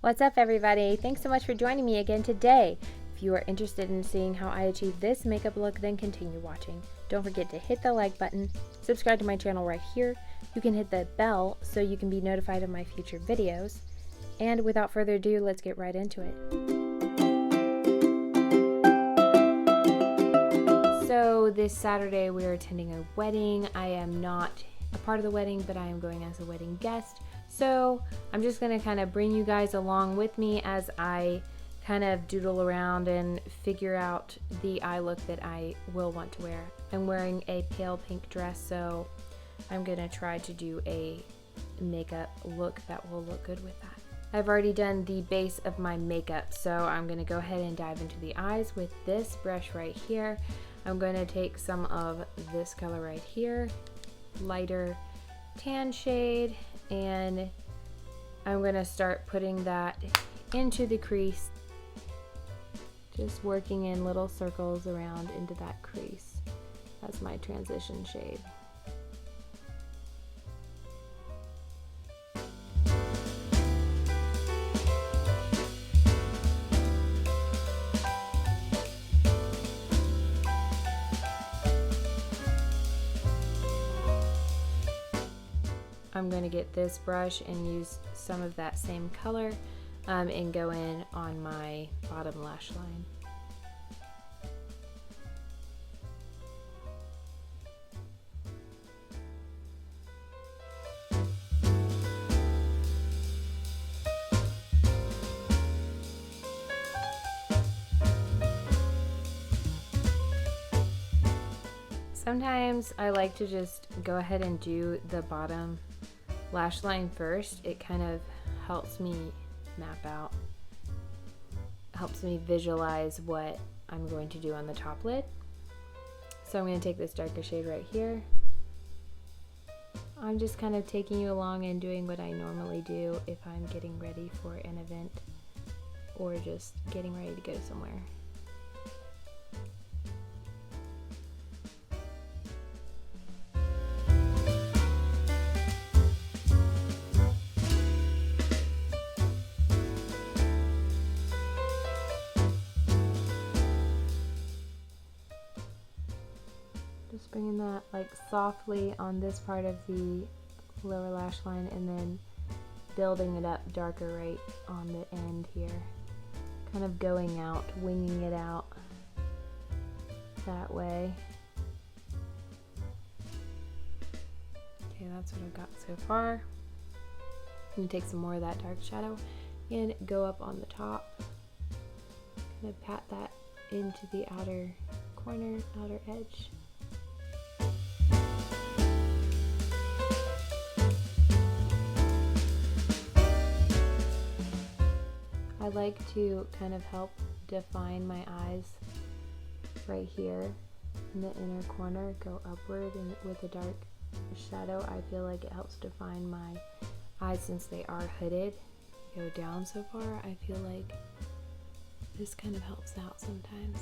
What's up, everybody? Thanks so much for joining me again today. If you are interested in seeing how I achieve this makeup look, then continue watching. Don't forget to hit the like button, subscribe to my channel right here. You can hit the bell so you can be notified of my future videos. And without further ado, let's get right into it. So this Saturday we are attending a wedding. I am not a part of the wedding, but I am going as a wedding guest. So I'm just going to kind of bring you guys along with me as I kind of doodle around and figure out the eye look that I will want to wear. I'm wearing a pale pink dress, so I'm going to try to do a makeup look that will look good with that. I've already done the base of my makeup, so I'm going to go ahead and dive into the eyes with this brush right here. I'm going to take some of this color right here, lighter tan shade, and I'm going to start putting that into the crease, just working in little circles around into that crease. That's my transition shade. I'm going to get this brush and use some of that same color and go in on my bottom lash line. Sometimes I like to just go ahead and do the bottom lash line first. It kind of helps me map out, helps me visualize what I'm going to do on the top lid. So I'm going to take this darker shade right here. I'm just kind of taking you along and doing what I normally do if I'm getting ready for an event or just getting ready to go somewhere. Just bringing that like softly on this part of the lower lash line and then building it up darker right on the end here. Kind of going out, winging it out that way. Okay, that's what I've got so far. I'm going to take some more of that dark shadow and go up on the top. Kind of pat that into the outer corner, outer edge. I like to kind of help define my eyes right here in the inner corner, go upward, and with a dark shadow I feel like it helps define my eyes since they are hooded. Go down so far, I feel like this kind of helps out sometimes.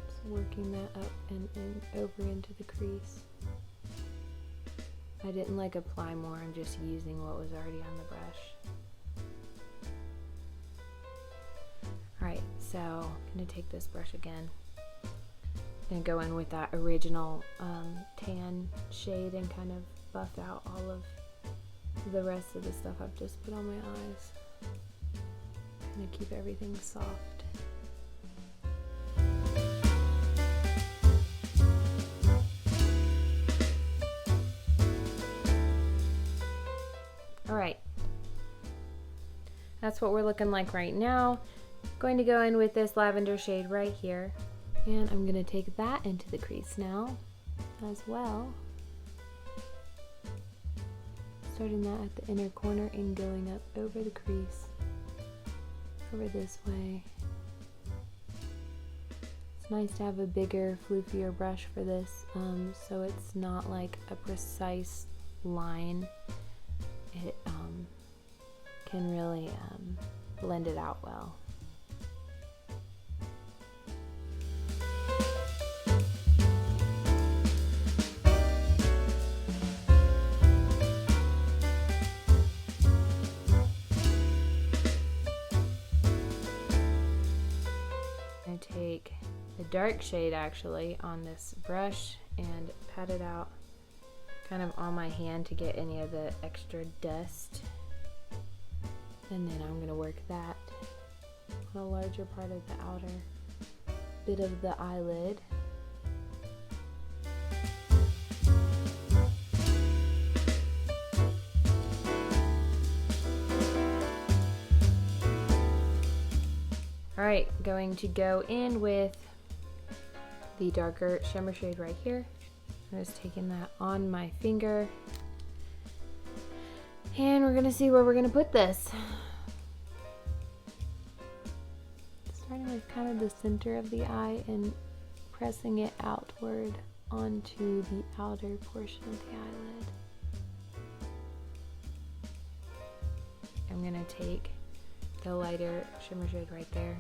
Just working that up and over into the crease. I didn't like apply more, I'm just using what was already on the brush. Alright, so I'm going to take this brush again. I'm going to go in with that original tan shade and kind of buff out all of the rest of the stuff I've just put on my eyes. Kind of keep everything soft. Alright, that's what we're looking like right now. Going to go in with this lavender shade right here, and I'm going to take that into the crease now as well. Starting that at the inner corner and going up over the crease, over this way. It's nice to have a bigger, floofier brush for this, so it's not like a precise line. It can really blend it out well. dark shade actually on this brush and pat it out kind of on my hand to get any of the extra dust. And then I'm gonna work that on a larger part of the outer bit of the eyelid. Alright, going to go in with the darker shimmer shade right here. I'm just taking that on my finger. And we're gonna see where we're gonna put this. Starting with kind of the center of the eye and pressing it outward onto the outer portion of the eyelid. I'm gonna take the lighter shimmer shade right there.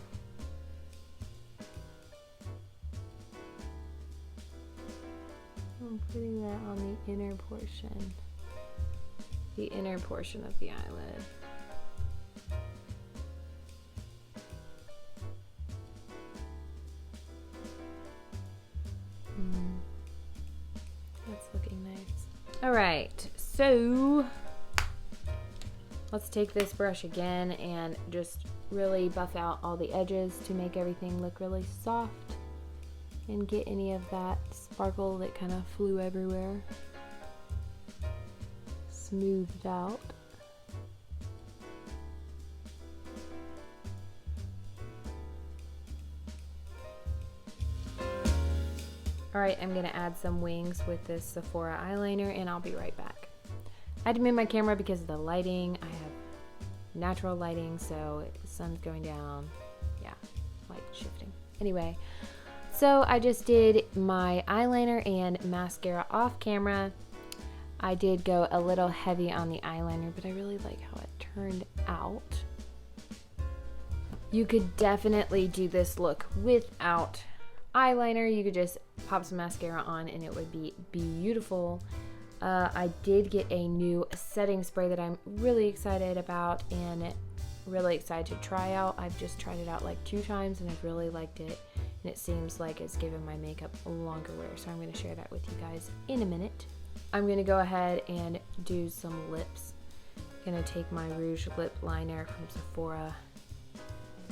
I'm putting that on the inner portion of the eyelid. That's looking nice. All right, so let's take this brush again and just really buff out all the edges to make everything look really soft and get any of that sparkle that kind of flew everywhere smoothed out. All right, I'm gonna add some wings with this Sephora eyeliner and I'll be right back. I had to move my camera because of the lighting. I have natural lighting, so the sun's going down. Yeah, light shifting. Anyway, so I just did my eyeliner and mascara off camera. I did go a little heavy on the eyeliner, but I really like how it turned out. You could definitely do this look without eyeliner. You could just pop some mascara on and it would be beautiful. I did get a new setting spray that I'm really excited about and really excited to try out. I've just tried it out like 2 times and I've really liked it. And it seems like it's given my makeup longer wear. So I'm going to share that with you guys in a minute. I'm going to go ahead and do some lips. I'm going to take my Rouge Lip Liner from Sephora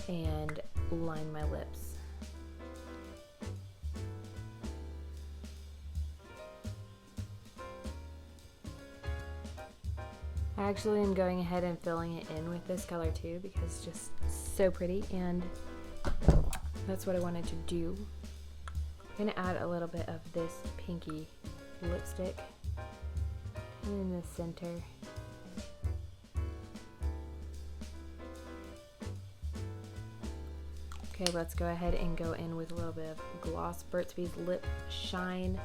and line my lips. I actually am going ahead and filling it in with this color too because it's just so pretty and that's what I wanted to do. I'm going to add a little bit of this pinky lipstick in the center. Okay, let's go ahead and go in with a little bit of gloss, Burt's Bees Lip Shine.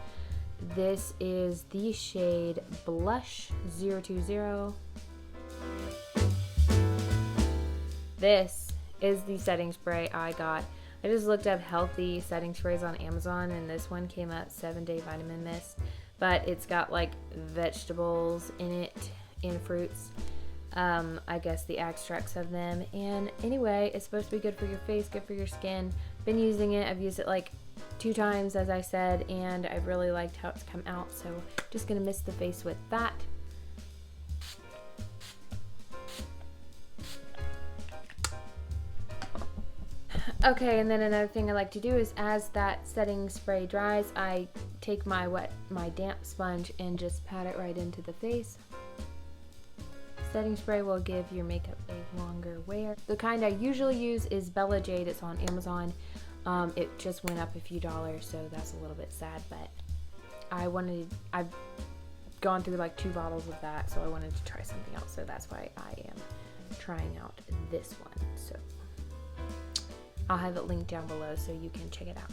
This is the shade Blush 020. This is the setting spray I got. I just looked up healthy setting sprays on Amazon and this one came up 7-Day Vitamin Mist, but it's got like vegetables in it and fruits. I guess the extracts of them. And anyway, it's supposed to be good for your face, good for your skin. Been using it. I've used it like 2 times, as I said, and I really liked how it's come out. So just gonna mist the face with that. Okay, and then another thing I like to do is as that setting spray dries, I take my damp sponge and just pat it right into the face. Setting spray will give your makeup a longer wear. The kind I usually use is Bella Jade. It's on Amazon. It just went up a few dollars, so that's a little bit sad, but I've gone through like 2 bottles of that, so I wanted to try something else, so that's why I am trying out this one. So I'll have it linked down below so you can check it out.